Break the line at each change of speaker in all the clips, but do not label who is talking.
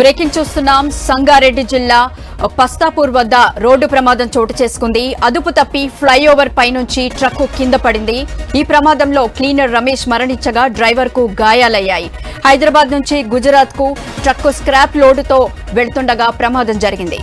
Breaking చూస్తున్నాం. సంగారెడ్డి జిల్లా పస్తాపూర్ వద్ద రోడ్డు ప్రమాదం చోటు చేసుకుంది. అదుపు తప్పి ఫ్లైఓవర్ పై నుంచి ట్రక్కు కింద పడింది. ఈ ప్రమాదంలో క్లీనర్ రమేష్ మరణించగా డ్రైవర్ కు గాయాలయ్యాయి. హైదరాబాద్ నుంచి గుజరాత్ కు ట్రక్కు స్క్రాప్ లోడుతో వెళ్తుండగా ప్రమాదం జరిగింది.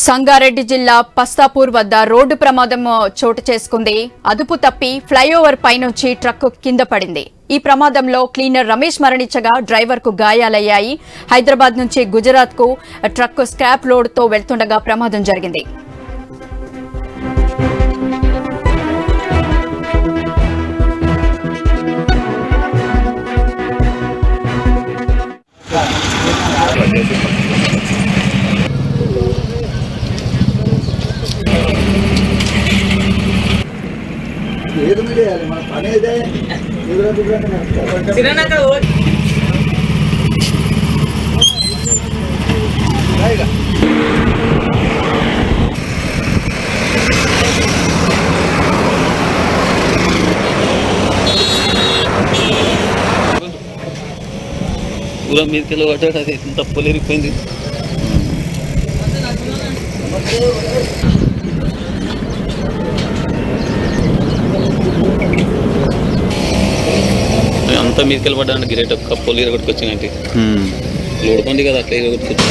సంగారెడ్డి జిల్లా పస్తాపూర్ వద్ద రోడ్డు ప్రమాదం చోటు చేసుకుంది. అదుపు తప్పి ఫ్లైఓవర్ పై నుంచి ట్రక్కు కింద పడింది. ఈ ప్రమాదంలో క్లీనర్ రమేష్ మరణించగా డ్రైవర్ కు గాయాలయ్యాయి. హైదరాబాద్ నుంచి గుజరాత్ కు ట్రక్కు స్క్రాప్ లోడ్తో వెళ్తుండగా ప్రమాదం జరిగింది.
पूरा मीर के लोग तप्पलेरिपोయింది అంతా మీదకెళ్ళి పడ్డా గిరేట కప్పులు ఇరగొట్టుకొచ్చినట్టు లోడుకోండి కదా అట్లా ఇరగొట్టుకొచ్చి